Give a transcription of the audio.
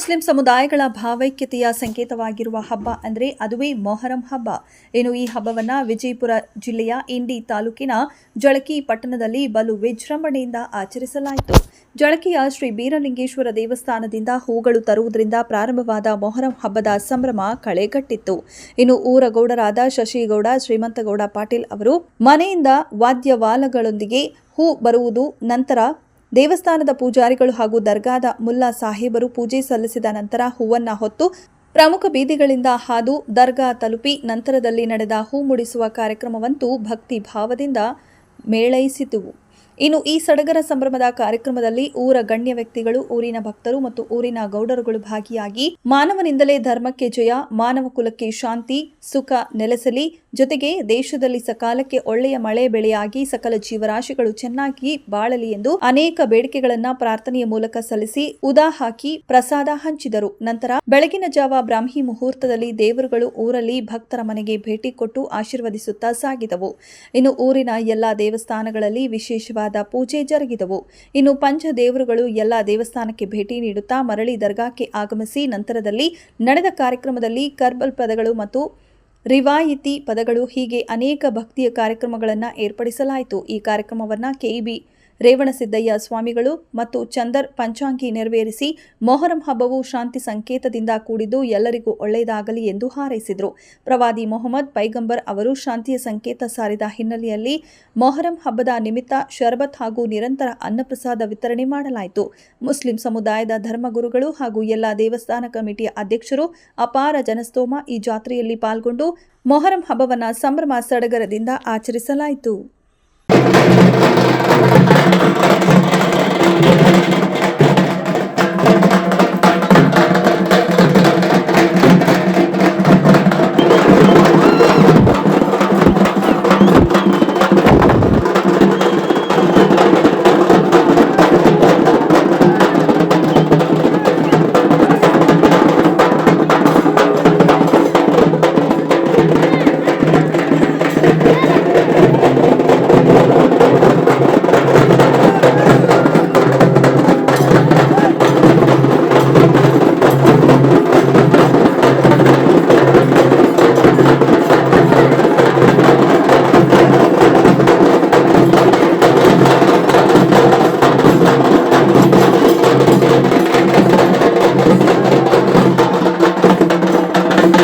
Muslim ಸಮುದಾಯಗಳ ಭಾವೈಕ್ಯತೆಯ ಸಂಕೇತವಾಗಿರುವ ಹಬ್ಬ ಅಂದರೆ ಅದುವೇ ಮೊಹರಂ ಹಬ್ಬ. ಇನ್ನು ಈ ಹಬ್ಬವನ್ನು ವಿಜಯಪುರ ಜಿಲ್ಲೆಯ ಇಂಡಿ ತಾಲೂಕಿನ ಜಳಕಿ ಪಟ್ಟಣದಲ್ಲಿ ಬಲು ವಿಜೃಂಭಣೆಯಿಂದ ಆಚರಿಸಲಾಯಿತು. ಜಳಕಿಯ ಶ್ರೀ ಬೀರಲಿಂಗೇಶ್ವರ ದೇವಸ್ಥಾನದಿಂದ ಹೂಗಳು ತರುವುದರಿಂದ ಪ್ರಾರಂಭವಾದ ಮೊಹರಂ ಹಬ್ಬದ ಸಂಭ್ರಮ ಕಳೆಗಟ್ಟಿತ್ತು. ಇನ್ನು ಊರ ಗೌಡರಾದ ಶಶಿಗೌಡ ಶ್ರೀಮಂತಗೌಡ ಪಾಟೀಲ್ ಅವರು ಮನೆಯಿಂದ ವಾದ್ಯವಾಲಗಳೊಂದಿಗೆ ಹೂ ಬರುವುದು, ನಂತರ ದೇವಸ್ಥಾನದ ಪೂಜಾರಿಗಳು ಹಾಗೂ ದರ್ಗಾದ ಮುಲ್ಲಾ ಸಾಹೇಬರು ಪೂಜೆ ಸಲ್ಲಿಸಿದ ನಂತರ ಹೂವನ್ನ ಹೊತ್ತು ಪ್ರಮುಖ ಬೀದಿಗಳಿಂದ ಹಾದು ದರ್ಗಾ ತಲುಪಿ ನಂತರದಲ್ಲಿ ನಡೆದ ಹೂ ಮುಡಿಸುವ ಕಾರ್ಯಕ್ರಮವಂತೂ ಭಕ್ತಿ ಭಾವದಿಂದ ಮೇಳೈಸಿತು. ಇನ್ನು ಈ ಸಡಗರ ಸಂಭ್ರಮದ ಕಾರ್ಯಕ್ರಮದಲ್ಲಿ ಊರ ಗಣ್ಯ ವ್ಯಕ್ತಿಗಳು, ಊರಿನ ಭಕ್ತರು ಮತ್ತು ಊರಿನ ಗೌಡರುಗಳು ಭಾಗಿಯಾಗಿ ಮಾನವನಿಂದಲೇ ಧರ್ಮಕ್ಕೆ ಜಯ, ಮಾನವ ಕುಲಕ್ಕೆ ಶಾಂತಿ ಸುಖ ನೆಲೆಸಲಿ, ಜೊತೆಗೆ ದೇಶದಲ್ಲಿ ಸಕಾಲಕ್ಕೆ ಒಳ್ಳೆಯ ಮಳೆ ಬೆಳೆಯಾಗಿ ಸಕಲ ಜೀವರಾಶಿಗಳು ಚೆನ್ನಾಗಿ ಬಾಳಲಿ ಎಂದು ಅನೇಕ ಬೇಡಿಕೆಗಳನ್ನ ಪ್ರಾರ್ಥನೆಯ ಮೂಲಕ ಸಲ್ಲಿಸಿ ಉದಾ ಹಾಕಿ ಪ್ರಸಾದ ಹಂಚಿದರು. ನಂತರ ಬೆಳಗಿನ ಜಾವ ಬ್ರಾಹ್ಮಿ ಮುಹೂರ್ತದಲ್ಲಿ ದೇವರುಗಳು ಊರಲ್ಲಿ ಭಕ್ತರ ಮನೆಗೆ ಭೇಟಿ ಕೊಟ್ಟು ಆಶೀರ್ವದಿಸುತ್ತಾ ಸಾಗಿದವು. ಇನ್ನು ಊರಿನ ಎಲ್ಲಾ ದೇವಸ್ಥಾನಗಳಲ್ಲಿ ವಿಶೇಷವಾದ ಪೂಜೆ ಜರುಗಿದವು. ಇನ್ನು ಪಂಚ ದೇವರುಗಳು ಎಲ್ಲಾ ದೇವಸ್ಥಾನಕ್ಕೆ ಭೇಟಿ ನೀಡುತ್ತಾ ಮರಳಿ ದರ್ಗಾಕ್ಕೆ ಆಗಮಿಸಿ ನಂತರದಲ್ಲಿ ನಡೆದ ಕಾರ್ಯಕ್ರಮದಲ್ಲಿ ಕರ್ಬಲ್ ಪದಗಳು ಮತ್ತು ರಿವಾಯಿತಿ ಪದಗಳು ಹೀಗೆ ಅನೇಕ ಭಕ್ತಿಯ ಕಾರ್ಯಕ್ರಮಗಳನ್ನು ಏರ್ಪಡಿಸಲಾಯಿತು. ಈ ಕಾರ್ಯಕ್ರಮವನ್ನು ಕೆಇಬಿ ರೇವಣಸಿದ್ದಯ್ಯ ಸ್ವಾಮಿಗಳು ಮತ್ತು ಚಂದರ್ ಪಂಚಾಂಗಿ ನೆರವೇರಿಸಿ ಮೊಹರಂ ಹಬ್ಬವು ಶಾಂತಿ ಸಂಕೇತದಿಂದ ಕೂಡಿದ್ದು ಎಲ್ಲರಿಗೂ ಒಳ್ಳೆಯದಾಗಲಿ ಎಂದು ಹಾರೈಸಿದರು. ಪ್ರವಾದಿ ಮೊಹಮ್ಮದ್ ಪೈಗಂಬರ್ ಅವರು ಶಾಂತಿಯ ಸಂಕೇತ ಸಾರಿದ ಹಿನ್ನೆಲೆಯಲ್ಲಿ ಮೊಹರಂ ಹಬ್ಬದ ನಿಮಿತ್ತ ಶರಬತ್ ಹಾಗೂ ನಿರಂತರ ಅನ್ನಪ್ರಸಾದ ವಿತರಣೆ ಮಾಡಲಾಯಿತು. ಮುಸ್ಲಿಂ ಸಮುದಾಯದ ಧರ್ಮಗುರುಗಳು ಹಾಗೂ ಎಲ್ಲ ದೇವಸ್ಥಾನ ಕಮಿಟಿಯ ಅಧ್ಯಕ್ಷರು ಅಪಾರ ಜನಸ್ತೋಮ ಈ ಜಾತ್ರೆಯಲ್ಲಿ ಪಾಲ್ಗೊಂಡು ಮೊಹರಂ ಹಬ್ಬವನ್ನು ಸಂಭ್ರಮ ಸಡಗರದಿಂದ ಆಚರಿಸಲಾಯಿತು.